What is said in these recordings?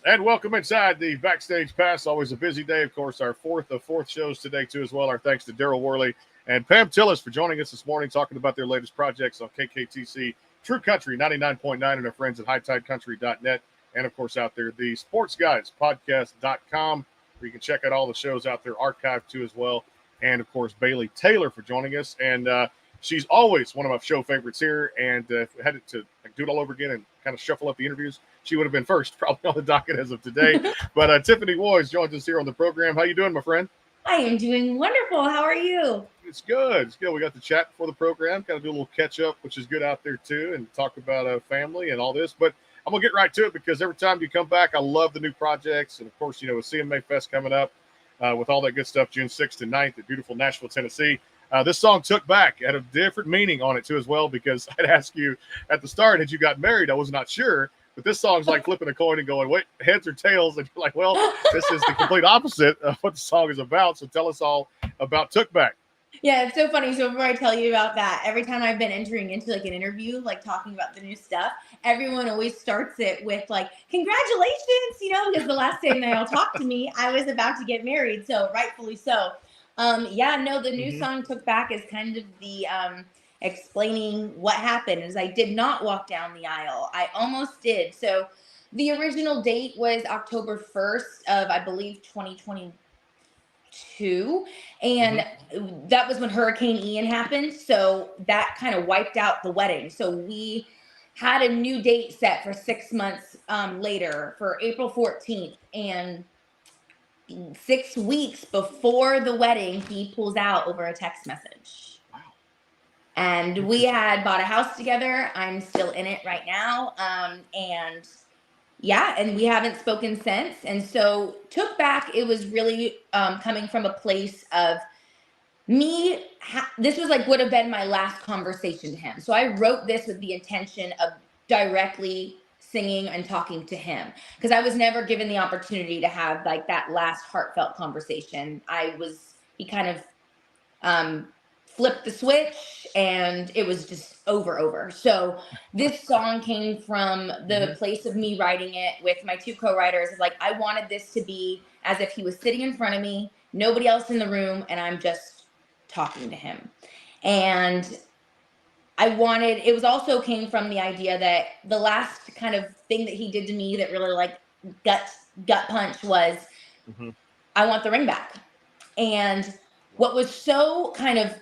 And welcome inside the Backstage Pass. Always a busy day. Of course, our fourth shows today, too, as well. Our thanks to Daryl Worley and Pam Tillis for joining us this morning, talking about their latest projects on KKTC True Country 99.9 and our friends at HighTideCountry.net. And, of course, out there, the Sports Guys Podcast.com, where you can check out all the shows out there, archived, too, as well. And, of course, Bailey Taylor for joining us. And she's always one of my show favorites here. And if we had to do it all over again and kind of shuffle up the interviews, she would have been first, probably on the docket as of today. But Tiffany Woys joins us here on the program. How you doing, my friend? I am doing wonderful. How are you? It's good. It's good. We got to chat before the program, kind of do a little catch up, which is good out there too, and talk about family and all this. But I'm gonna get right to it because every time you come back, I love the new projects, and of course, with CMA Fest coming up, with all that good stuff, June 6th and 9th at beautiful Nashville, Tennessee. This song Took Back had a different meaning on it too as well, because I'd ask you at the start, had you got married? I was not sure. But this song's like flipping a coin and going, wait, heads or tails? And you're like, well, this is the complete opposite of what the song is about. So tell us all about Took Back. Yeah, it's so funny. So before I tell you about that, every time I've been entering into like an interview, like talking about the new stuff, everyone always starts it with like, congratulations, because the last time they all talked to me, I was about to get married. So rightfully so. The new song Took Back is kind of the explaining what happened. Is I did not walk down the aisle. I almost did. So the original date was October 1st of, I believe, 2022. And that was when Hurricane Ian happened. So that kind of wiped out the wedding. So we had a new date set for 6 months later for April 14th. And 6 weeks before the wedding, he pulls out over a text message. Wow. And we had bought a house together. I'm still in it right now. And we haven't spoken since. And so Took Back, it was really coming from a place of me. This was like would have been my last conversation to him. So I wrote this with the intention of directly singing and talking to him, because I was never given the opportunity to have like that last heartfelt conversation. He kind of flipped the switch and it was just over. So this song came from the place of me writing it with my two co-writers. Like, I wanted this to be as if he was sitting in front of me, nobody else in the room, and I'm just talking to him. And it was also came from the idea that the last kind of thing that he did to me that really like gut punch was, I want the ring back. And what was so kind of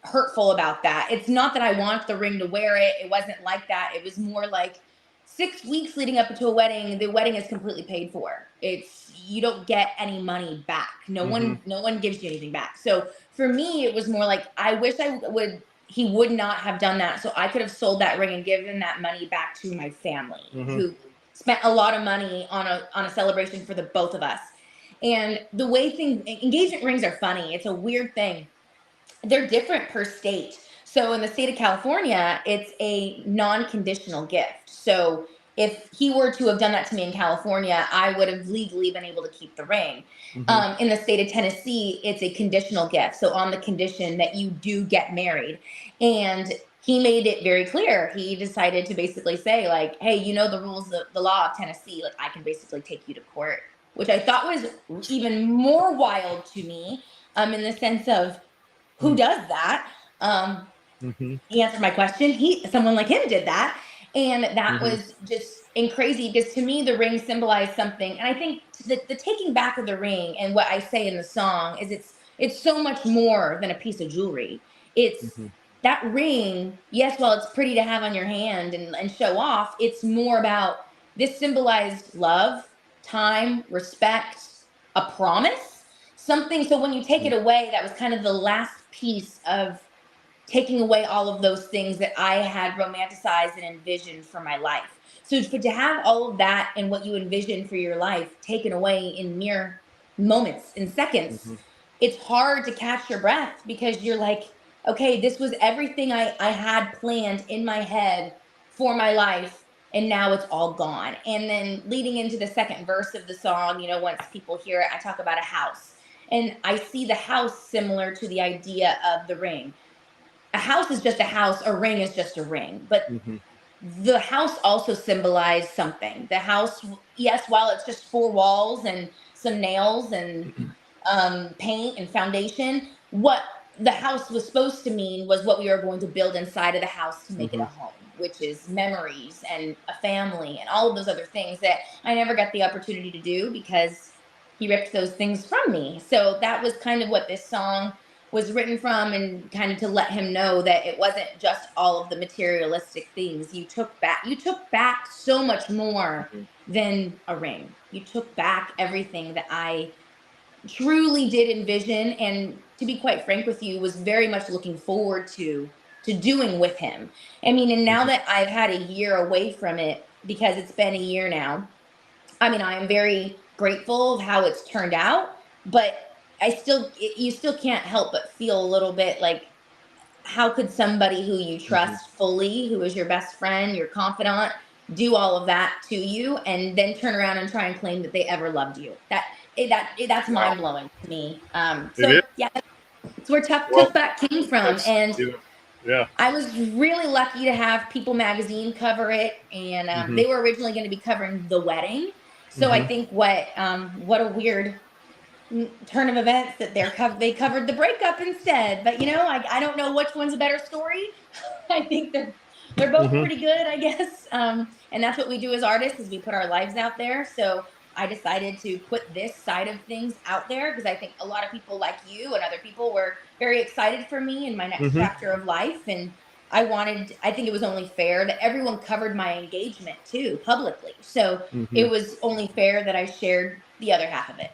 hurtful about that, it's not that I want the ring to wear it. It wasn't like that. It was more like 6 weeks leading up to a wedding. The wedding is completely paid for. You don't get any money back. No one gives you anything back. So for me, it was more like, I wish he would not have done that, so I could have sold that ring and given that money back to my family, who spent a lot of money on a celebration for the both of us. And the way engagement rings are funny. It's a weird thing. They're different per state. So in the state of California, it's a non-conditional gift. So if he were to have done that to me in California, I would have legally been able to keep the ring. In the state of Tennessee, it's a conditional gift. So on the condition that you do get married. And he made it very clear. He decided to basically say like, hey, the rules, the law of Tennessee, like I can basically take you to court, which I thought was even more wild to me, in the sense of who does that? He answered my question. Someone like him did that. And that was just crazy, because to me, the ring symbolized something. And I think the taking back of the ring, and what I say in the song, is it's so much more than a piece of jewelry. It's that ring, yes, while it's pretty to have on your hand and show off, it's more about, this symbolized love, time, respect, a promise, something. So when you take it away, that was kind of the last piece of taking away all of those things that I had romanticized and envisioned for my life. So to have all of that and what you envisioned for your life taken away in mere moments, in seconds, it's hard to catch your breath, because you're like, okay, this was everything I had planned in my head for my life, and now it's all gone. And then leading into the second verse of the song, once people hear it, I talk about a house. And I see the house similar to the idea of the ring. A house is just a house, a ring is just a ring. But the house also symbolized something. The house, yes, while it's just four walls and some nails and paint and foundation, what the house was supposed to mean was what we were going to build inside of the house to make it a home, which is memories and a family and all of those other things that I never got the opportunity to do because he ripped those things from me. So that was kind of what this song was written from, and kind of to let him know that it wasn't just all of the materialistic things. You took back so much more than a ring. You took back everything that I truly did envision, and to be quite frank with you, was very much looking forward to doing with him. I mean, and now that I've had a year away from it, because it's been a year now, I mean, I am very grateful of how it's turned out, but you still can't help but feel a little bit like, how could somebody who you trust fully, who is your best friend, your confidant, do all of that to you and then turn around and try and claim that they ever loved you? That's Wow. mind blowing to me. It is. Yeah, that's where Well, Tough Back came from. that's, And yeah. I was really lucky to have People Magazine cover it, and they were originally going to be covering the wedding. So I think what a weird turn of events that they covered the breakup instead. But I don't know which one's a better story. I think they're both pretty good, I guess. And that's what we do as artists, is we put our lives out there. So I decided to put this side of things out there because I think a lot of people like you and other people were very excited for me in my next chapter of life. And I think it was only fair that everyone covered my engagement too, publicly. So it was only fair that I shared the other half of it.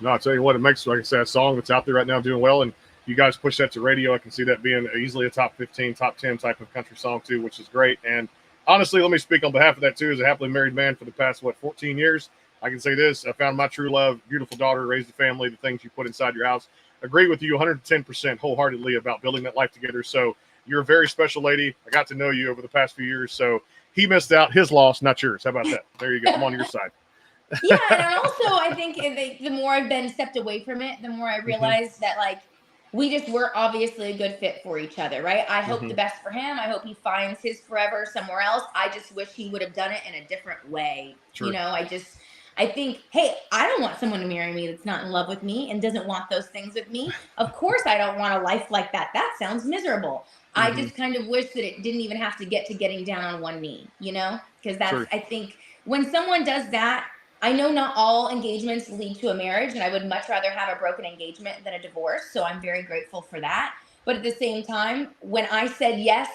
No, I'll tell you what, it makes, like I said, a song that's out there right now doing well. And you guys push that to radio. I can see that being easily a top 15, top 10 type of country song, too, which is great. And honestly, let me speak on behalf of that, too. As a happily married man for the past, 14 years, I can say this. I found my true love, beautiful daughter, raised a family, the things you put inside your house. Agree with you 110% wholeheartedly about building that life together. So you're a very special lady. I got to know you over the past few years. So he missed out. His loss, not yours. How about that? There you go. I'm on your side. Yeah, and also I think the more I've been stepped away from it, the more I realized that, like, we just were obviously a good fit for each other, right? I hope the best for him. I hope he finds his forever somewhere else. I just wish he would have done it in a different way. True. I think, hey, I don't want someone to marry me that's not in love with me and doesn't want those things with me. Of course, I don't want a life like that. That sounds miserable. I just kind of wish that it didn't even have to get to getting down on one knee, because True. I think when someone does that, I know not all engagements lead to a marriage, and I would much rather have a broken engagement than a divorce. So I'm very grateful for that. But at the same time, when I said yes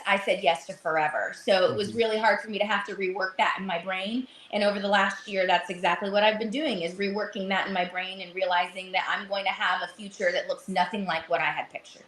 to forever. So it was really hard for me to have to rework that in my brain. And over the last year, that's exactly what I've been doing, is reworking that in my brain and realizing that I'm going to have a future that looks nothing like what I had pictured.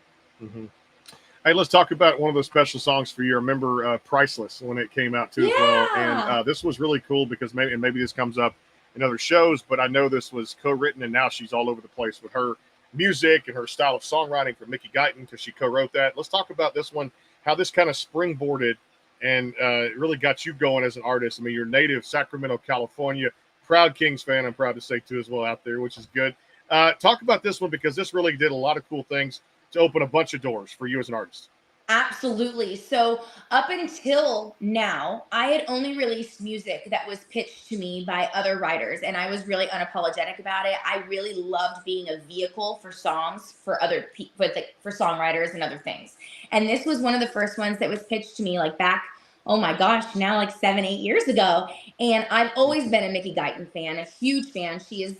Hey, let's talk about one of those special songs for you. I remember Priceless when it came out too as well. And this was really cool because maybe this comes up in other shows, but I know this was co-written, and now she's all over the place with her music and her style of songwriting from Mickey Guyton, because she co-wrote that. Let's talk about this one, how this kind of springboarded and it really got you going as an artist. I mean, you're native Sacramento, California, proud Kings fan, I'm proud to say too as well out there, which is good. Talk about this one, because this really did a lot of cool things to open a bunch of doors for you as an artist. Absolutely. So up until now, I had only released music that was pitched to me by other writers, and I was really unapologetic about it. I really loved being a vehicle for songs for other people, for songwriters and other things. And this was one of the first ones that was pitched to me, like back, oh my gosh, now like 7-8 years ago. And I've always been a Mickey Guyton fan, a huge fan. She is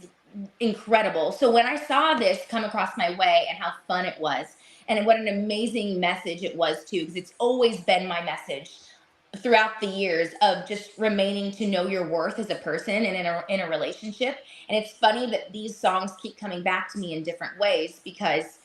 incredible. So when I saw this come across my way and how fun it was, and what an amazing message it was too, because it's always been my message throughout the years of just remaining to know your worth as a person and in a relationship. And it's funny that these songs keep coming back to me in different ways, because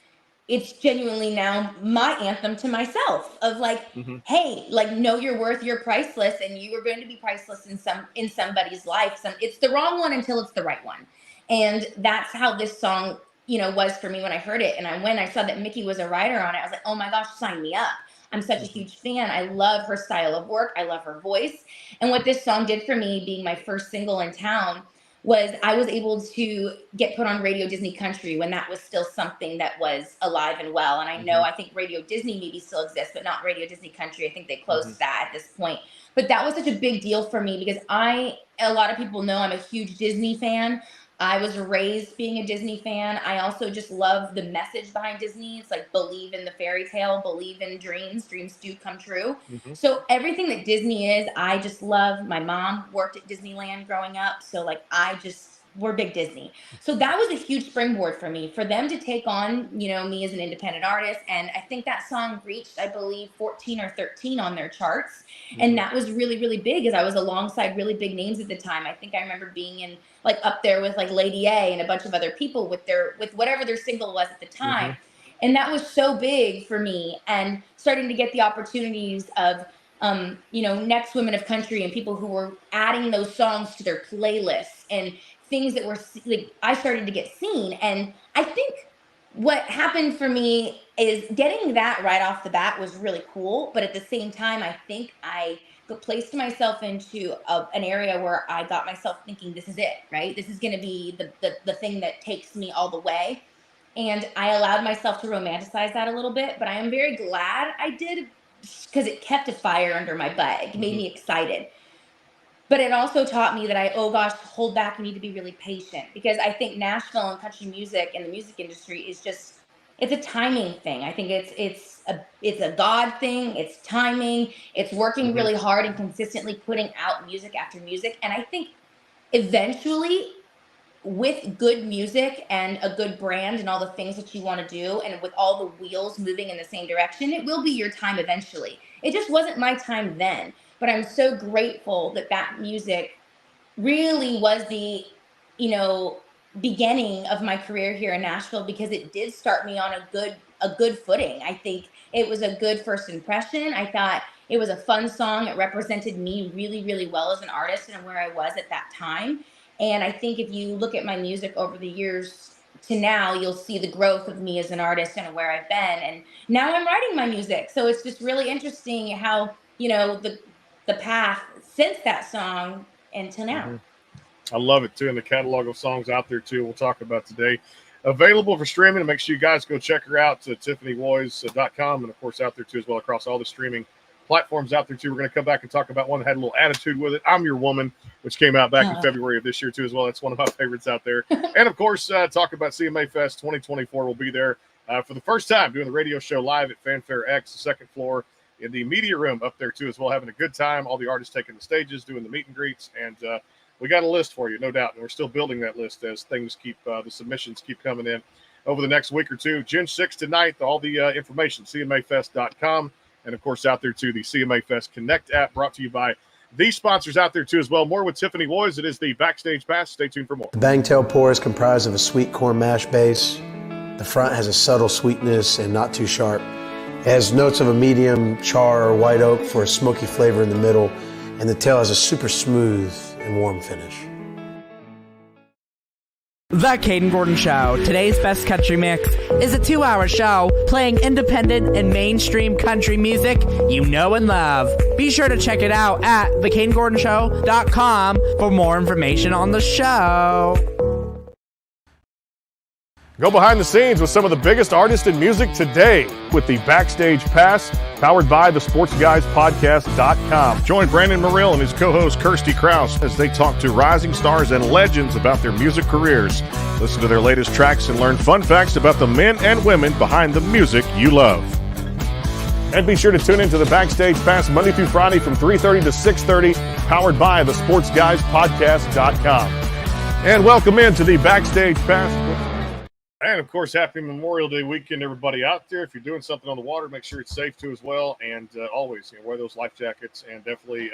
it's genuinely now my anthem to myself of like, hey, like, know your worth, you're priceless, and you are going to be priceless in somebody's life. It's the wrong one until it's the right one. And that's how this song was for me when I heard it. And when I saw that Mickey was a writer on it, I was like, oh my gosh, sign me up. I'm such a huge fan. I love her style of work. I love her voice. And what this song did for me, being my first single in town, was I was able to get put on Radio Disney Country when that was still something that was alive and well. And I know, I think Radio Disney maybe still exists, but not Radio Disney Country. I think they closed that at this point. But that was such a big deal for me because a lot of people know I'm a huge Disney fan. I was raised being a Disney fan. I also just love the message behind Disney. It's like, believe in the fairy tale, believe in dreams. Dreams do come true. So everything that Disney is, I just love. My mom worked at Disneyland growing up. So like, we're big Disney. So that was a huge springboard for me, for them to take on, me as an independent artist. And I think that song reached, I believe, 14 or 13 on their charts. And that was really, really big, as I was alongside really big names at the time. I think I remember being in like up there with like Lady A and a bunch of other people with whatever their single was at the time. And that was so big for me, and starting to get the opportunities of, Next Women of Country and people who were adding those songs to their playlists and things that were like, I started to get seen. And I think what happened for me is getting that right off the bat was really cool. But at the same time, I think I placed myself into an area where I got myself thinking, this is it, right? This is going to be the thing that takes me all the way. And I allowed myself to romanticize that a little bit, but I am very glad I did, because it kept a fire under my butt. It made me excited. But it also taught me that hold back. You need to be really patient, because I think Nashville and country music and the music industry is it's a timing thing. I think it's a God thing. It's timing. It's working really hard and consistently putting out music after music. And I think eventually, with good music and a good brand and all the things that you want to do, and with all the wheels moving in the same direction, it will be your time eventually. It just wasn't my time then. But I'm so grateful that music really was the, beginning of my career here in Nashville, because it did start me on a good footing. I think it was a good first impression. I thought it was a fun song. It represented me really, really well as an artist and where I was at that time. And I think if you look at my music over the years to now, you'll see the growth of me as an artist and where I've been. And now I'm writing my music. So it's just really interesting how, the path since that song until now. I love it too. And the catalog of songs out there too, we'll talk about today. Available for streaming. And make sure you guys go check her out to TiffanyWoys.com. And of course out there too as well across all the streaming platforms out there too. We're going to come back and talk about one that had a little attitude with it, I'm Your Woman, which came out back in February of this year too as well. That's one of my favorites out there. And of course, talk about CMA Fest 2024. We'll be there for the first time doing the radio show live at Fanfare X, the second floor in the media room up there too as well, having a good time. All the artists taking the stages, doing the meet and greets, and we got a list for you, no doubt. And we're still building that list as things keep, the submissions keep coming in over the next week or two. June 6th to 9th, all the information, CMAfest.com. And, of course, out there, too, the CMA Fest Connect app, brought to you by these sponsors out there, too, as well. More with Tiffany Woys. It is the Backstage Pass. Stay tuned for more. The Bangtail pour is comprised of a sweet corn mash base. The front has a subtle sweetness and not too sharp. It has notes of a medium char or white oak for a smoky flavor in the middle. And the tail has a super smooth and warm finish. The Caden Gordon Show, today's best country mix, is a 2-hour show playing independent and mainstream country music you know and love. Be sure to check it out at thecadengordonshow.com for more information on the show. Go behind the scenes with some of the biggest artists in music today with the Backstage Pass, powered by the SportsGuysPodcast.com. Join Brandon Morrill and his co-host Kirsty Krause as they talk to rising stars and legends about their music careers. Listen to their latest tracks and learn fun facts about the men and women behind the music you love. And be sure to tune into the Backstage Pass Monday through Friday from 3:30 to 6:30, powered by the SportsGuysPodcast.com. And welcome into the Backstage Pass. And, of course, happy Memorial Day weekend, everybody out there. If you're doing something on the water, make sure it's safe, too, as well. And always, wear those life jackets. And definitely,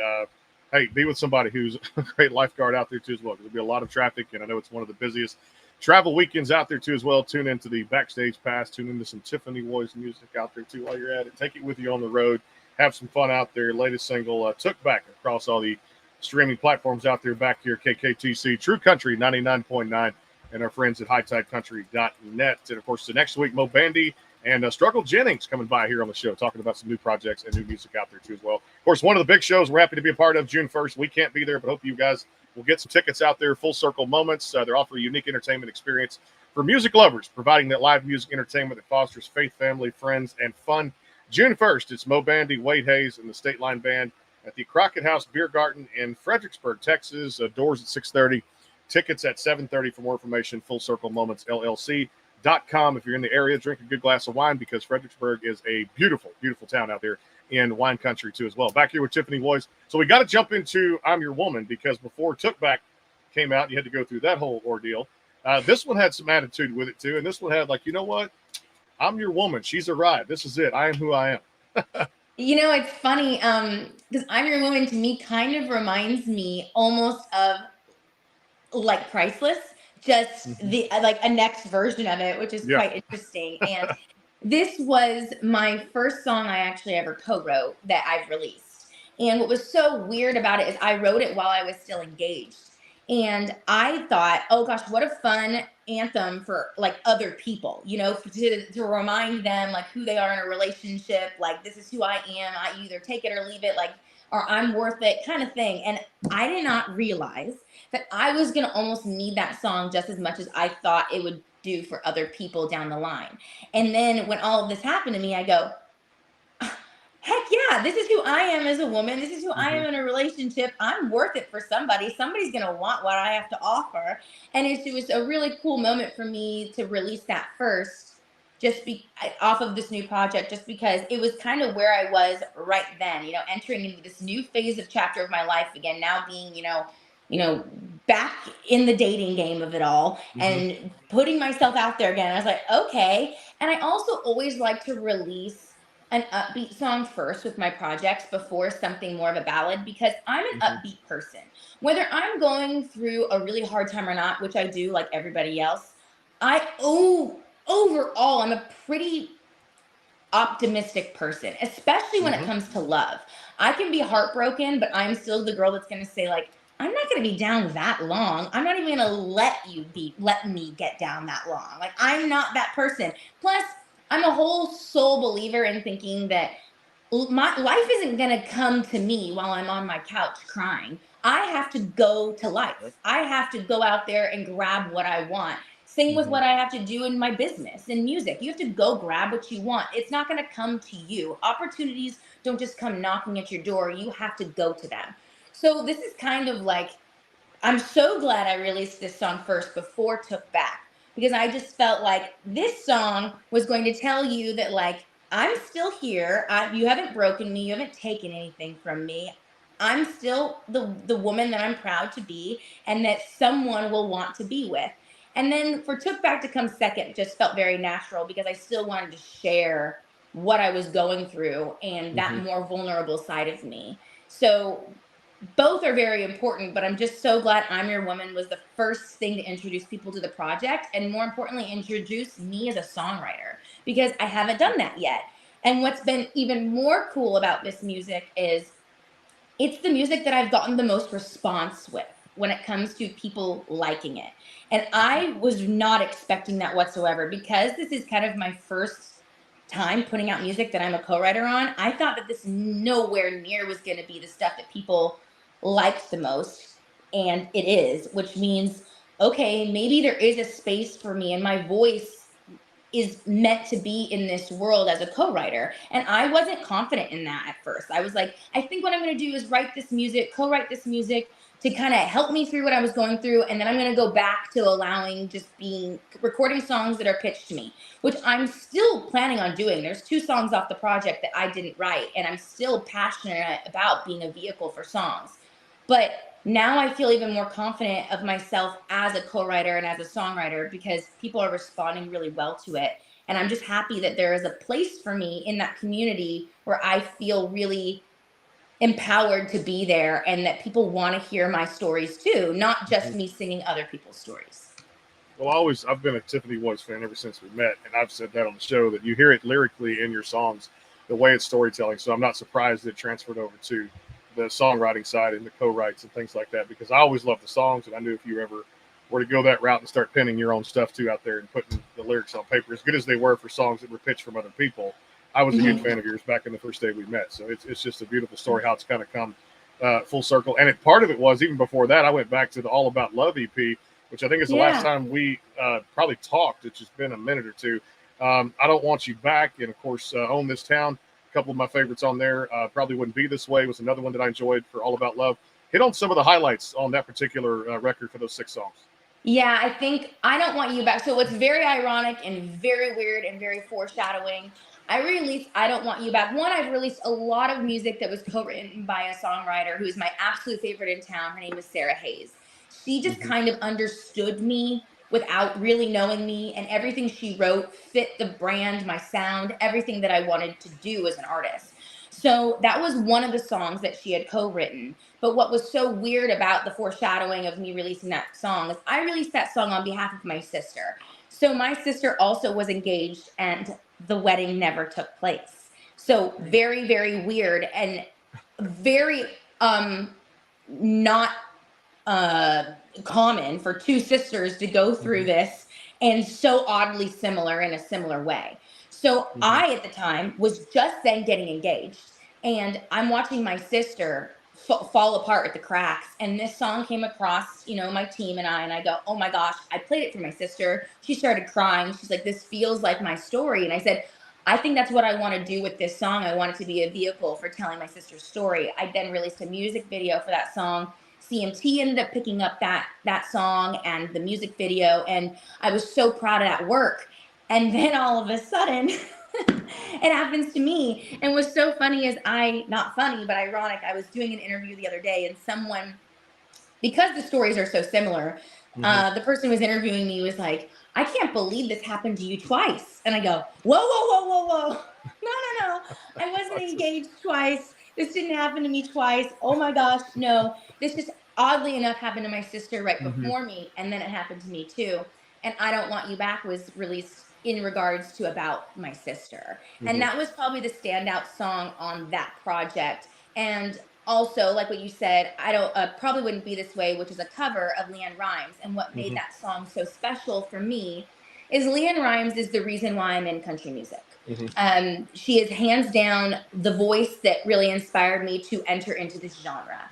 be with somebody who's a great lifeguard out there, too, as well. There'll be a lot of traffic, and I know it's one of the busiest travel weekends out there, too, as well. Tune into the Backstage Pass. Tune into some Tiffany Woys music out there, too, while you're at it. Take it with you on the road. Have some fun out there. Latest single, Took Back, across all the streaming platforms out there back here, KKTC, True Country 99.9. And our friends at HighTideCountry.net. And, of course, the next week, Mo Bandy and Struggle Jennings coming by here on the show, talking about some new projects and new music out there, too, as well. Of course, one of the big shows we're happy to be a part of, June 1st. We can't be there, but hope you guys We'll get some tickets out there. Full Circle Moments. They're offering a unique entertainment experience for music lovers, providing that live music entertainment that fosters faith, family, friends, and fun. June 1st, it's Mo Bandy, Wade Hayes, and the State Line Band at the Crockett House Beer Garden in Fredericksburg, Texas. Doors at 6:30. Tickets at 7:30. For more information, FullCircleMomentsLLC.com. If you're in the area, drink a good glass of wine because Fredericksburg is a beautiful, beautiful town out there in wine country too as well. Back here with Tiffany Woys. So we got to jump into I'm Your Woman because before Took Back came out, you had to go through that whole ordeal. This one had some attitude with it too. And this one had like, you know what? I'm your woman. She's arrived. This is it. I am who I am. It's funny because I'm Your Woman to me kind of reminds me almost of like Priceless, just the like a next version of it, which is quite interesting. And this was my first song I actually ever co-wrote that I've released. And what was so weird about it is I wrote it while I was still engaged. And I thought, oh gosh, what a fun anthem for like other people, to remind them like who they are in a relationship. Like, this is who I am. I either take it or leave it, like, or I'm worth it kind of thing. And I did not realize that I was going to almost need that song just as much as I thought it would do for other people down the line. And then when all of this happened to me, I go, heck yeah, this is who I am as a woman. This is who I am in a relationship. I'm worth it for somebody. Somebody's going to want what I have to offer. And it was a really cool moment for me to release that first, off of this new project, just because it was kind of where I was right then, entering into this new phase of chapter of my life again, now being, back in the dating game of it all and putting myself out there again. I was like, okay. And I also always like to release an upbeat song first with my projects before something more of a ballad, because I'm an upbeat person. Whether I'm going through a really hard time or not, which I do like everybody else, overall, I'm a pretty optimistic person, especially when it comes to love. I can be heartbroken, but I'm still the girl that's going to say like, I'm not going to be down that long. I'm not even going to let me get down that long. Like, I'm not that person. Plus, I'm a whole soul believer in thinking that my life isn't going to come to me while I'm on my couch crying. I have to go to life. I have to go out there and grab what I want. Same with what I have to do in my business and music. You have to go grab what you want. It's not going to come to you. Opportunities don't just come knocking at your door. You have to go to them. So this is kind of like, I'm so glad I released this song first before Took Back, because I just felt like this song was going to tell you that, like, I'm still here. You haven't broken me. You haven't taken anything from me. I'm still the woman that I'm proud to be and that someone will want to be with. And then for Took Back to come second, it just felt very natural because I still wanted to share what I was going through and that more vulnerable side of me. So both are very important, but I'm just so glad I'm Your Woman was the first thing to introduce people to the project, and more importantly, introduce me as a songwriter, because I haven't done that yet. And what's been even more cool about this music is it's the music that I've gotten the most response with when it comes to people liking it. And I was not expecting that whatsoever, because this is kind of my first time putting out music that I'm a co-writer on. I thought that this nowhere near was going to be the stuff that people liked the most, and it is, which means, okay, maybe there is a space for me, and my voice is meant to be in this world as a co-writer. And I wasn't confident in that at first. I was like, I think what I'm going to do is write this music, co-write this music to kind of help me through what I was going through. And then I'm going to go back to allowing recording songs that are pitched to me, which I'm still planning on doing. There's 2 songs off the project that I didn't write, and I'm still passionate about being a vehicle for songs. But now I feel even more confident of myself as a co-writer and as a songwriter, because people are responding really well to it. And I'm just happy that there is a place for me in that community where I feel really empowered to be there, and that people want to hear my stories too, not just me singing other people's stories. Well, I've been a Tiffany Woys fan ever since we met, and I've said that on the show, that you hear it lyrically in your songs, the way it's storytelling. So I'm not surprised that it transferred over to the songwriting side and the co-writes and things like that, because I always loved the songs, and I knew if you ever were to go that route and start penning your own stuff too out there and putting the lyrics on paper, as good as they were for songs that were pitched from other people, I was a huge fan of yours back in the first day we met. So it's just a beautiful story how it's kind of come full circle. And part of it was, even before that, I went back to the All About Love EP, which I think is the last time we probably talked. It's just been a minute or two. I Don't Want You Back, and of course, Own This Town. A couple of my favorites on there. Probably Wouldn't Be This Way was another one that I enjoyed for All About Love. Hit on some of the highlights on that particular record for those 6 songs. Yeah, I think I Don't Want You Back. So what's very ironic and very weird and very foreshadowing, I released I Don't Want You Back. One, I've released a lot of music that was co-written by a songwriter who is my absolute favorite in town. Her name is Sarah Hayes. She just kind of understood me without really knowing me, and everything she wrote fit the brand, my sound, everything that I wanted to do as an artist. So that was one of the songs that she had co-written. But what was so weird about the foreshadowing of me releasing that song is I released that song on behalf of my sister. So my sister also was engaged, and the wedding never took place. So very, very weird and very not common for 2 sisters to go through this, and so oddly similar in a similar way. So I, at the time, was just then getting engaged, and I'm watching my sister fall apart at the cracks. And this song came across, my team and I go, oh my gosh, I played it for my sister. She started crying. She's like, this feels like my story. And I said, I think that's what I want to do with this song. I want it to be a vehicle for telling my sister's story. I then released a music video for that song. CMT ended up picking up that song and the music video, and I was so proud of that work. And then all of a sudden, it happens to me. And what's so funny is not funny, but ironic, I was doing an interview the other day, and someone, because the stories are so similar, the person who was interviewing me was like, I can't believe this happened to you twice. And I go, whoa. No. I wasn't engaged twice. This didn't happen to me twice. Oh my gosh, no. This just oddly enough happened to my sister right before me, and then it happened to me too. And I Don't Want You Back was released in regards to about my sister. And that was probably the standout song on that project. And also, like what you said, Probably Wouldn't Be This Way, which is a cover of LeAnn Rimes. And what made that song so special for me is LeAnn Rimes is the reason why I'm in country music. She is hands down the voice that really inspired me to enter into this genre.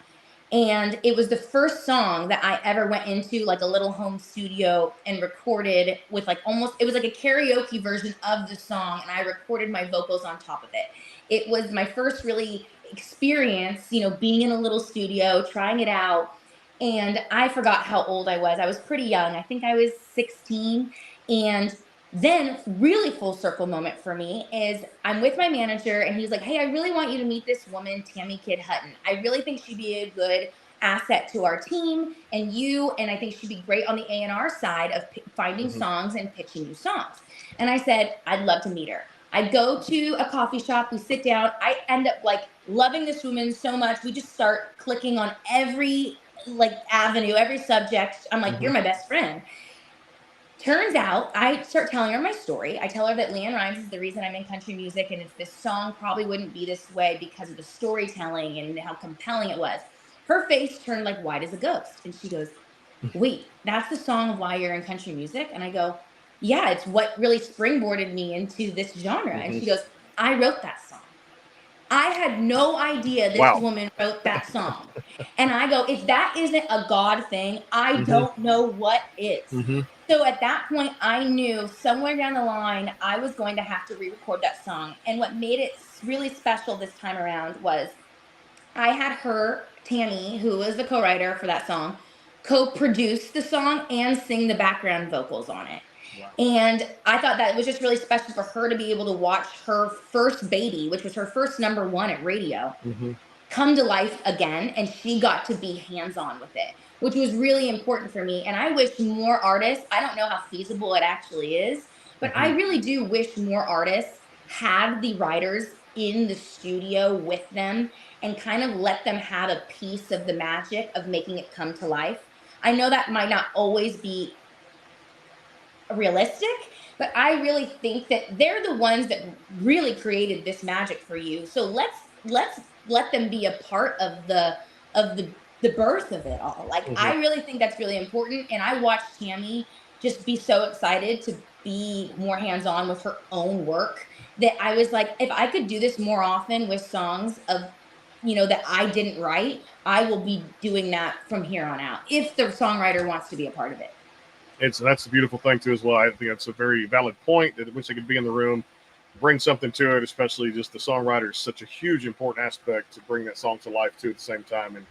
And it was the first song that I ever went into like a little home studio and recorded with it was like a karaoke version of the song, and I recorded my vocals on top of it. It was my first really experience, being in a little studio, trying it out. And I forgot how old I was. I was pretty young. I think I was 16. And then really full circle moment for me is I'm with my manager, and he's like, hey, I really want you to meet this woman, Tammy Kid Hutton. I really think she'd be a good asset to our team and I think she'd be great on the A&R side of finding songs and pitching new songs. And I said, I'd love to meet her. I go to a coffee shop, we sit down. I end up loving this woman so much. We just start clicking on every avenue, every subject. I'm like, you're my best friend. Turns out, I start telling her my story. I tell her that LeAnn Rimes is the reason I'm in country music, and it's this song Probably Wouldn't Be This Way because of the storytelling and how compelling it was. Her face turned white as a ghost, and she goes, wait, that's the song of why you're in country music? And I go, yeah, it's what really springboarded me into this genre. And she goes, I wrote that song. I had no idea this woman wrote that song. And I go, if that isn't a God thing, I don't know what is. So at that point, I knew somewhere down the line, I was going to have to re-record that song. And what made it really special this time around was I had her, Tammy, who was the co-writer for that song, co-produce the song and sing the background vocals on it. And I thought that it was just really special for her to be able to watch her first baby, which was her first #1 at radio, come to life again. And she got to be hands-on with it, which was really important for me. And I wish more artists, I don't know how feasible it actually is, but I really do wish more artists had the writers in the studio with them and kind of let them have a piece of the magic of making it come to life. I know that might not always be realistic, but I really think that they're the ones that really created this magic for you. So let's let them be a part of the birth of it all. I really think that's really important. And I watched Tammy just be so excited to be more hands-on with her own work that I was like, if I could do this more often with songs of that I didn't write, I will be doing that from here on out if the songwriter wants to be a part of it. That's the beautiful thing too as well. I think that's a very valid point, that I wish I could be in the room, bring something to it, especially just the songwriter is such a huge important aspect to bring that song to life too at the same time. And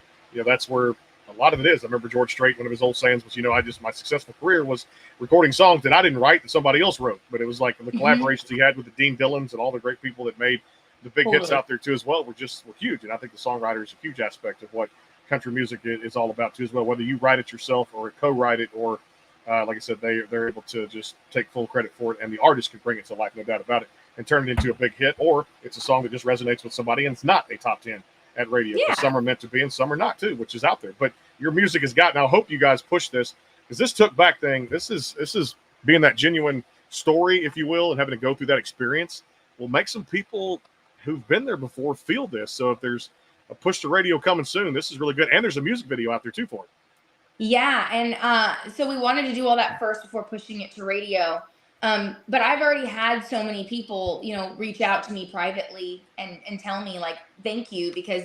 that's where a lot of it is. I remember George Strait, one of his old sayings was, my successful career was recording songs that I didn't write that somebody else wrote, but it was like the collaborations he had with the Dean Dillons and all the great people that made the big hits out there too as well were huge. And I think the songwriter is a huge aspect of what country music is all about too as well, whether you write it yourself or co-write it, or like I said, they're able to just take full credit for it, and the artist can bring it to life, no doubt about it, and turn it into a big hit. Or it's a song that just resonates with somebody and it's not a top 10 at radio. Yeah. Some are meant to be and some are not too, which is out there. But your music has gotten, I hope you guys push this, because this took back thing, this is being that genuine story, if you will, and having to go through that experience will make some people who've been there before feel this. So if there's a push to radio coming soon, this is really good. And there's a music video out there too for it. Yeah, and so we wanted to do all that first before pushing it to radio. But I've already had so many people, reach out to me privately and tell me, like, thank you, because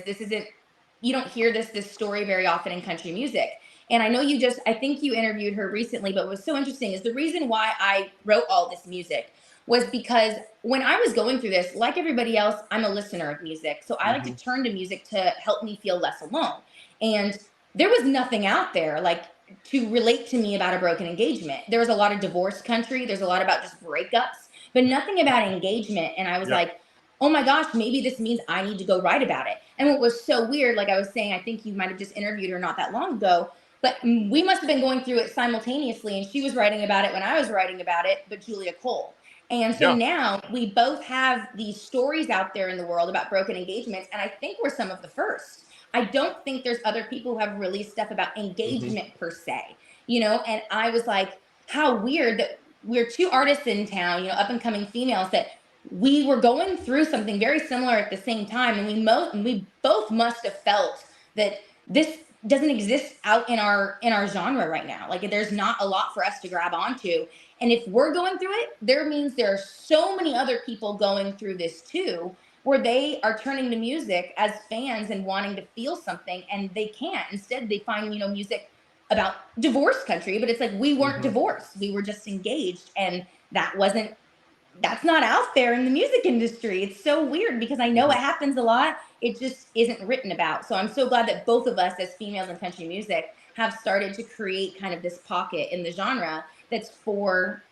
you don't hear this story very often in country music. And I know I think you interviewed her recently, but what was so interesting is the reason why I wrote all this music was because when I was going through this, like everybody else, I'm a listener of music. So I like to turn to music to help me feel less alone. And there was nothing out there like to relate to me about a broken engagement. There was a lot of divorce country. There's a lot about just breakups, but nothing about engagement. And I was like, oh my gosh, maybe this means I need to go write about it. And what was so weird, like I was saying, I think you might have just interviewed her not that long ago, but we must have been going through it simultaneously. And she was writing about it when I was writing about it, but Julia Cole. And so now we both have these stories out there in the world about broken engagements. And I think we're some of the first. I don't think there's other people who have released stuff about engagement per se, and I was like, how weird that we're two artists in town, up and coming females, that we were going through something very similar at the same time. And we both must have felt that this doesn't exist out in our genre right now. Like there's not a lot for us to grab onto. And if we're going through it, there means there are so many other people going through this too, where they are turning to music as fans and wanting to feel something, and they can't. Instead, they find, music about divorce country, but it's like, we weren't divorced. We were just engaged. And that's not out there in the music industry. It's so weird because I know it happens a lot. It just isn't written about. So I'm so glad that both of us as females in country music have started to create kind of this pocket in the genre that's for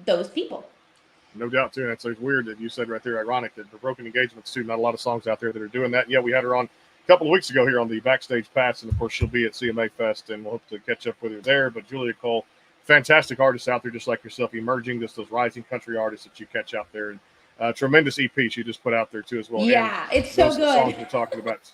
those people. No doubt, too. That's like weird that you said right there, ironic, that the broken engagements, too, not a lot of songs out there that are doing that. And yeah, we had her on a couple of weeks ago here on the Backstage Pass, and of course she'll be at CMA Fest, and we'll hope to catch up with her there. But Julia Cole, fantastic artist out there, just like yourself, emerging, just those rising country artists that you catch out there. And tremendous EP she just put out there, too, as well. Yeah, and it's so good. Songs we're talking about.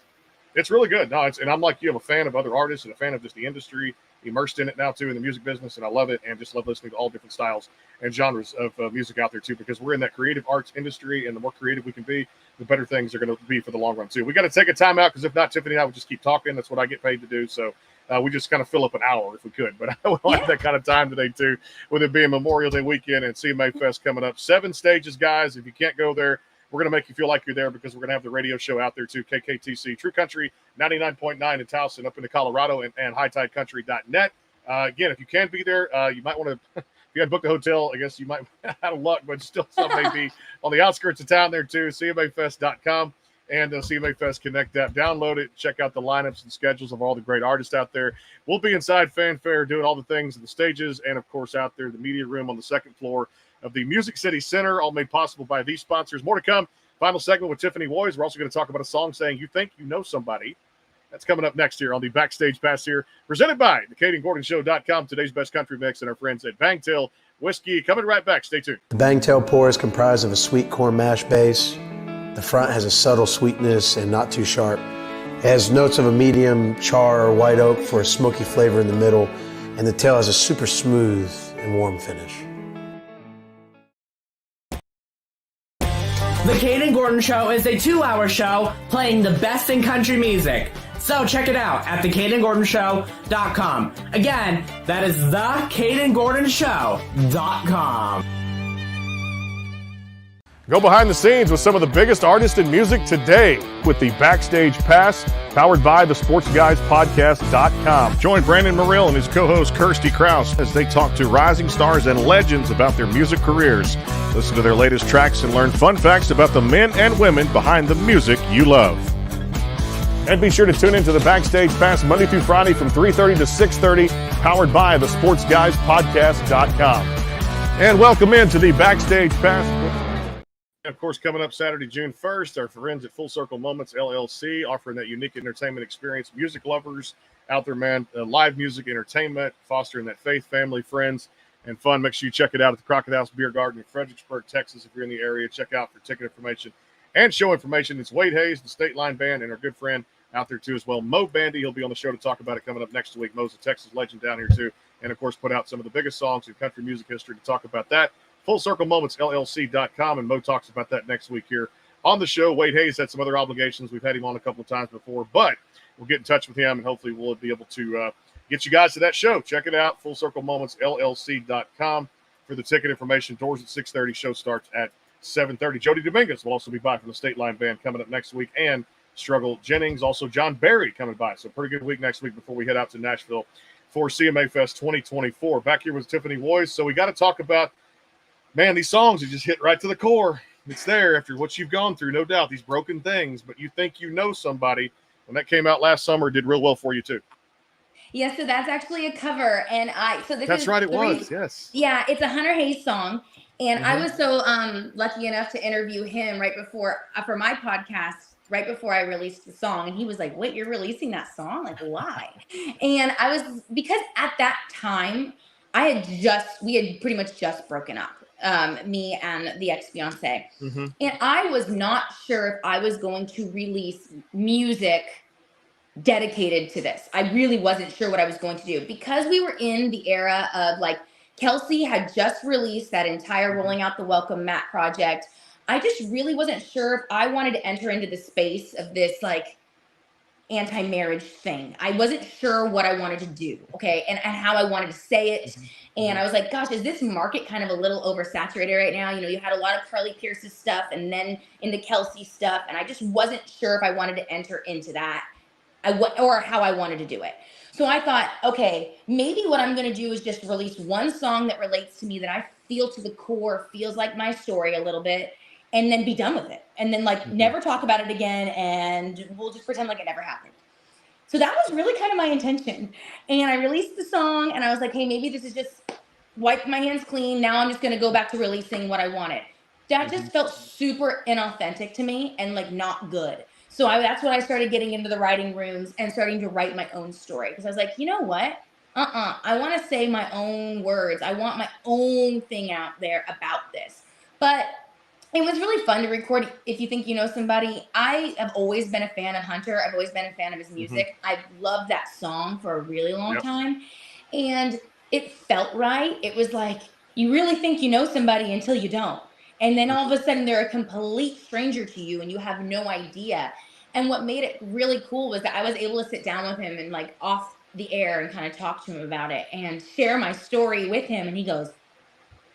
It's really good. No, and I'm like you, I'm a fan of other artists and a fan of just the industry, immersed in it now too in the music business, and I love it, and just love listening to all different styles and genres of music out there too, because we're in that creative arts industry, and the more creative we can be, the better things are going to be for the long run too. We got to take a time out, because if not, Tiffany and I would just keep talking. That's what I get paid to do. So we just kind of fill up an hour if we could, but I don't have that kind of time today too, with it being Memorial Day weekend and CMA Fest coming up. 7 stages, guys. If you can't go there, we're going to make you feel like you're there, because we're going to have the radio show out there too, KKTC True Country 99.9 in Towson, up into Colorado, and hightidecountry.net. Again, if you can be there, you might want to, if you had booked a hotel, I guess you might out of luck, but still some may be on the outskirts of town there too, CMAfest.com and CMA Fest Connect app. Download it, check out the lineups and schedules of all the great artists out there. We'll be inside Fanfare doing all the things in the stages, and of course out there, the media room on the second floor of the Music City Center, all made possible by these sponsors. More to come. Final segment with Tiffany Woys. We're also going to talk about a song saying you think you know somebody. That's coming up next here on the Backstage Pass here, presented by theCadenGordonShow.com, today's best country mix, and our friends at Bangtail Whiskey. Coming right back. Stay tuned. The Bangtail pour is comprised of a sweet corn mash base. The front has a subtle sweetness and not too sharp. It has notes of a medium char or white oak for a smoky flavor in the middle, and the tail has a super smooth and warm finish. The Caden Gordon Show is a 2-hour show playing the best in country music. So check it out at thecadengordonshow.com. Again, that is thecadengordonshow.com. Go behind the scenes with some of the biggest artists in music today with the Backstage Pass, powered by the SportsGuysPodcast.com. Join Brandon Morrill and his co-host Kirsty Krause as they talk to rising stars and legends about their music careers. Listen to their latest tracks and learn fun facts about the men and women behind the music you love. And be sure to tune into the Backstage Pass Monday through Friday from 3:30 to 6:30, powered by the SportsGuysPodcast.com. And welcome into the Backstage Pass. Of course, coming up Saturday, June 1st, our friends at Full Circle Moments, LLC, offering that unique entertainment experience. Music lovers out there, man, live music entertainment, fostering that faith, family, friends, and fun. Make sure you check it out at the Crocodile's Beer Garden in Fredericksburg, Texas. If you're in the area, check out for ticket information and show information. It's Wade Hayes, the State Line Band, and our good friend out there, too, as well. Mo Bandy, he'll be on the show to talk about it coming up next week. Mo's a Texas legend down here, too, and, of course, put out some of the biggest songs in country music history to talk about that. Full Circle Moments, LLC.com, and Mo talks about that next week here on the show. Wade Hayes had some other obligations. We've had him on a couple of times before, but we'll get in touch with him, and hopefully we'll be able to get you guys to that show. Check it out, Full Circle Moments, LLC.com for the ticket information. Doors at 6:30, show starts at 7:30. Jody Dominguez will also be by from the State Line Band coming up next week, and Struggle Jennings, also John Barry coming by. So pretty good week next week before we head out to Nashville for CMA Fest 2024. Back here with Tiffany Woys. So we got to talk about, man, these songs are just hit right to the core. It's there after what you've gone through, no doubt, these broken things, but you think you know somebody. When that came out last summer, it did real well for you too. Yeah, so that's actually a cover, and that's right, it was, yes. Yeah, it's a Hunter Hayes song, and I was so lucky enough to interview him right before for my podcast, right before I released the song, and he was like, "Wait, you're releasing that song? Like, why?" And I was, because at that time we had pretty much just broken up, me and the ex-fiance, and I was not sure if I was going to release music dedicated to this. I really wasn't sure what I was going to do, because we were in the era of, like, Kelsey had just released that entire Rolling Out the Welcome Mat project. I just really wasn't sure if I wanted to enter into the space of this, like, anti-marriage thing. I wasn't sure what I wanted to do, okay, and how I wanted to say it. And I was like, gosh, is this market kind of a little oversaturated right now? You know, you had a lot of Carly Pierce's stuff and then into Kelsey stuff, and I just wasn't sure if I wanted to enter into that or how I wanted to do it. So I thought, okay, maybe what I'm going to do is just release one song that relates to me, that I feel to the core, feels like my story a little bit, and then be done with it. And then, like, never talk about it again, and we'll just pretend like it never happened. So that was really kind of my intention. And I released the song, and I was like, hey, maybe this is just wipe my hands clean. Now I'm just going to go back to releasing what I wanted. That just felt super inauthentic to me and, like, not good. So that's when I started getting into the writing rooms and starting to write my own story. Because I was like, you know what? I want to say my own words. I want my own thing out there about this. But it was really fun to record If You Think You Know Somebody. I have always been a fan of Hunter. I've always been a fan of his music. I've loved that song for a really long time. And it felt right. It was like, you really think you know somebody until you don't. And then all of a sudden they're a complete stranger to you and you have no idea. And what made it really cool was that I was able to sit down with him and, like, off the air and kind of talk to him about it and share my story with him. And he goes,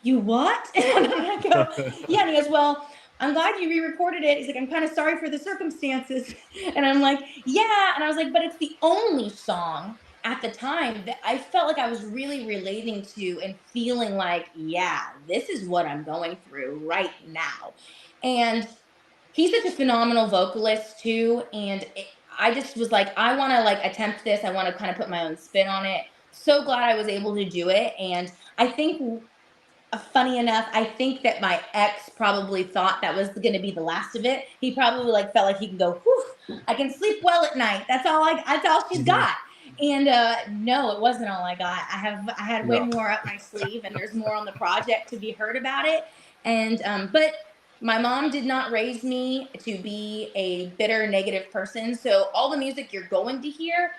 you what? And I go, yeah. And he goes, well, I'm glad you re-recorded it. He's like, I'm kind of sorry for the circumstances. And I'm like, yeah. And I was like, but it's the only song at the time that I felt like I was really relating to and feeling like, yeah, this is what I'm going through right now. And he's such a phenomenal vocalist too. And I just was like, I want to, like, attempt this. I want to kind of put my own spin on it. So glad I was able to do it. And I think, funny enough, I think that my ex probably thought that was going to be the last of it. He probably, like, felt like he can go, whew, I can sleep well at night. That's all she's got. And no, it wasn't all I got. I had way more up my sleeve, and there's more on the project to be heard about it. And but my mom did not raise me to be a bitter, negative person. So all the music you're going to hear,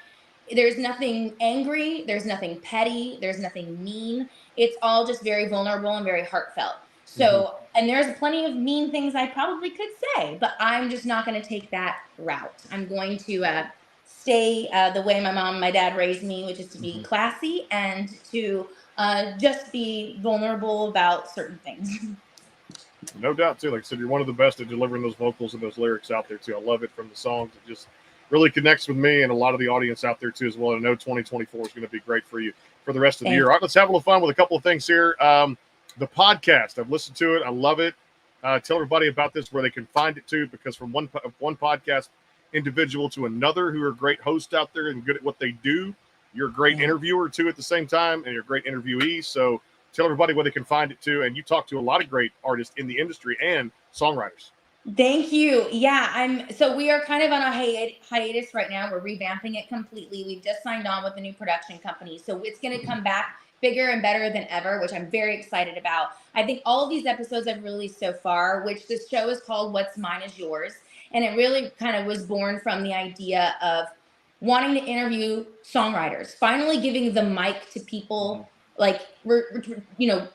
there's nothing angry, there's nothing petty, there's nothing mean. It's all just very vulnerable and very heartfelt. So, and there's plenty of mean things I probably could say, but I'm just not going to take that route. I'm going to stay the way my mom and my dad raised me, which is to be classy and to just be vulnerable about certain things. No doubt, too. Like I said, you're one of the best at delivering those vocals and those lyrics out there, too. I love it from the songs. It just really connects with me and a lot of the audience out there, too, as well. I know 2024 is going to be great for you for the rest of the year. All right, let's have a little fun with a couple of things here. The podcast, I've listened to it. I love it. Tell everybody about this, where they can find it, too, because from one podcast individual to another who are great hosts out there and good at what they do, you're a great interviewer, too, at the same time, and you're a great interviewee. So tell everybody where they can find it, too. And you talk to a lot of great artists in the industry and songwriters. Thank you. Yeah, so we are kind of on a hiatus right now. We're revamping it completely. We've just signed on with a new production company. So it's going to come back bigger and better than ever, which I'm very excited about. I think all of these episodes I've released so far, which this show is called What's Mine Is Yours. And it really kind of was born from the idea of wanting to interview songwriters, finally giving the mic to people. Like we're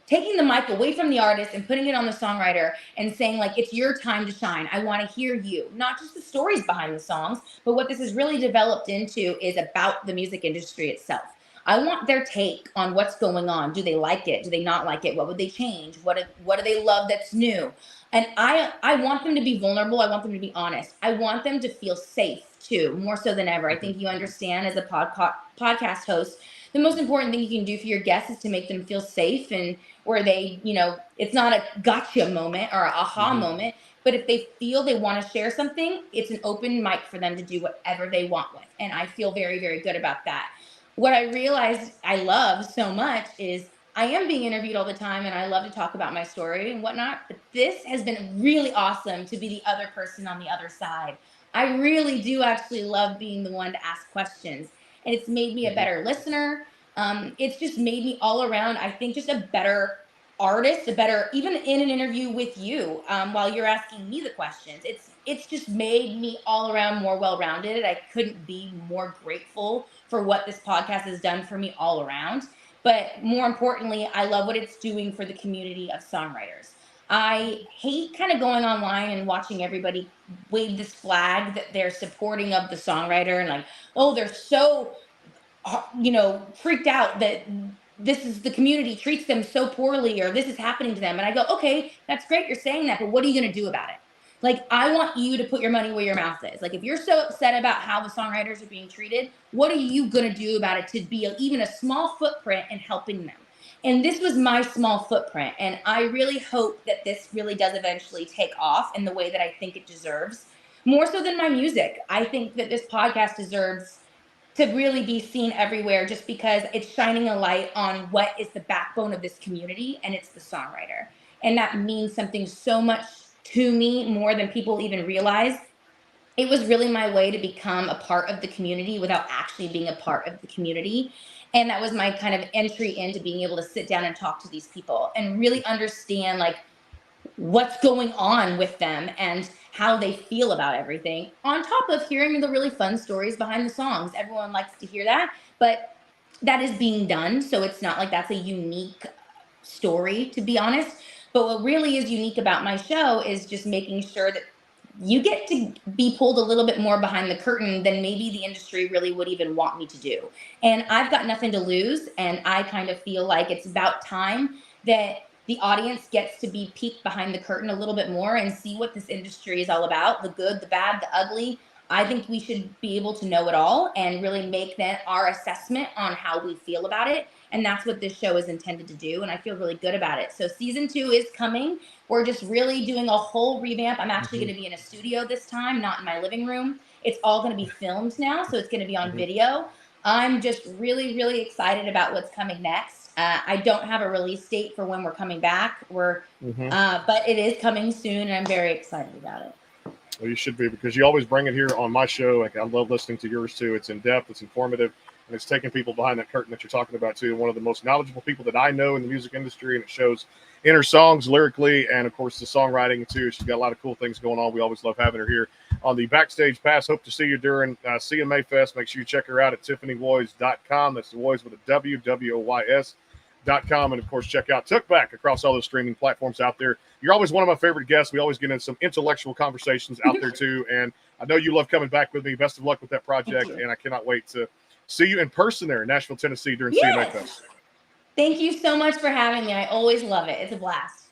taking the mic away from the artist and putting it on the songwriter and saying, like, it's your time to shine. I want to hear you, not just the stories behind the songs, but what this has really developed into is about the music industry itself. I want their take on what's going on. Do they like it? Do they not like it? What would they change? What do they love that's new? And I want them to be vulnerable. I want them to be honest. I want them to feel safe too, more so than ever. I think you understand, as a podcast host, the most important thing you can do for your guests is to make them feel safe, and where they, it's not a gotcha moment or a aha moment, but if they feel they want to share something, it's an open mic for them to do whatever they want with. And I feel very, very good about that. What I realized I love so much is I am being interviewed all the time, and I love to talk about my story and whatnot, but this has been really awesome to be the other person on the other side. I really do actually love being the one to ask questions. And it's made me a better listener. It's just made me all around, I think, just a better artist, even in an interview with you, while you're asking me the questions. It's just made me all around more well-rounded. I couldn't be more grateful for what this podcast has done for me all around. But more importantly, I love what it's doing for the community of songwriters. I hate kind of going online and watching everybody wave this flag that they're supporting of the songwriter, and like, oh, they're so, freaked out that this is the community treats them so poorly, or this is happening to them. And I go, okay, that's great, you're saying that, but what are you going to do about it? Like, I want you to put your money where your mouth is. Like, if you're so upset about how the songwriters are being treated, what are you going to do about it to be even a small footprint in helping them? And this was my small footprint. And I really hope that this really does eventually take off in the way that I think it deserves, more so than my music. I think that this podcast deserves to really be seen everywhere, just because it's shining a light on what is the backbone of this community, and it's the songwriter. And that means something so much to me, more than people even realize. It was really my way to become a part of the community without actually being a part of the community. And that was my kind of entry into being able to sit down and talk to these people and really understand, like, what's going on with them and how they feel about everything, on top of hearing the really fun stories behind the songs. Everyone likes to hear that, but that is being done. So it's not like that's a unique story, to be honest. But what really is unique about my show is just making sure that you get to be pulled a little bit more behind the curtain than maybe the industry really would even want me to do. And I've got nothing to lose. And I kind of feel like it's about time that the audience gets to be peeked behind the curtain a little bit more and see what this industry is all about, the good, the bad, the ugly. I think we should be able to know it all and really make that our assessment on how we feel about it. And that's what this show is intended to do. And I feel really good about it. So season 2 is coming. We're just really doing a whole revamp. I'm actually going to be in a studio this time, not in my living room. It's all going to be filmed now. So it's going to be on video. I'm just really, really excited about what's coming next. I don't have a release date for when we're coming back. But it is coming soon, and I'm very excited about it. Well, you should be, because you always bring it here on my show. Like, I love listening to yours too. It's in depth, it's informative, and it's taking people behind that curtain that you're talking about too. One of the most knowledgeable people that I know in the music industry, and it shows in her songs lyrically, and of course the songwriting too. She's got a lot of cool things going on. We always love having her here on the Backstage Pass. Hope to see you during CMA Fest. Make sure you check her out at tiffanywoys.com. That's the Woys with a W, WOYS.com. And of course, check out Took Back across all those streaming platforms out there. You're always one of my favorite guests. We always get into some intellectual conversations out there too. And I know you love coming back with me. Best of luck with that project. And I cannot wait to see you in person there in Nashville, Tennessee during CMA Fest. Thank you so much for having me. I always love it. It's a blast.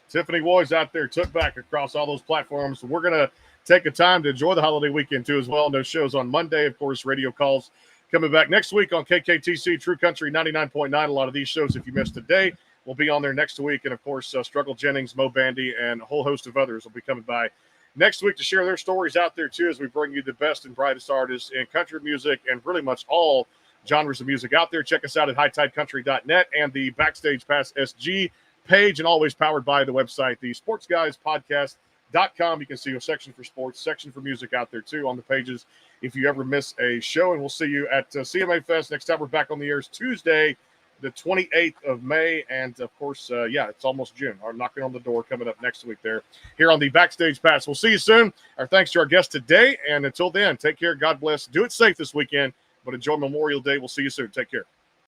Tiffany Woys out there took back across all those platforms. So we're going to take a time to enjoy the holiday weekend too as well. No shows on Monday, of course, radio calls coming back next week on KKTC True Country 99.9. A lot of these shows, if you missed today, will be on there next week. And of course, Struggle Jennings, Mo Bandy, and a whole host of others will be coming by next week to share their stories out there too, as we bring you the best and brightest artists in country music and really much all genres of music out there. Check us out at hightidecountry.net and the Backstage Pass SG page, and always powered by the website, the sportsguyspodcast.com. You can see a section for sports, section for music out there too on the pages if you ever miss a show. And we'll see you at CMA Fest next time we're back on the air is Tuesday, the 28th of May. And of course, it's almost June. Our knocking on the door coming up next week there here on the Backstage Pass. We'll see you soon. Our thanks to our guest today. And until then, take care. God bless. Do it safe this weekend, but enjoy Memorial Day. We'll see you soon. Take care.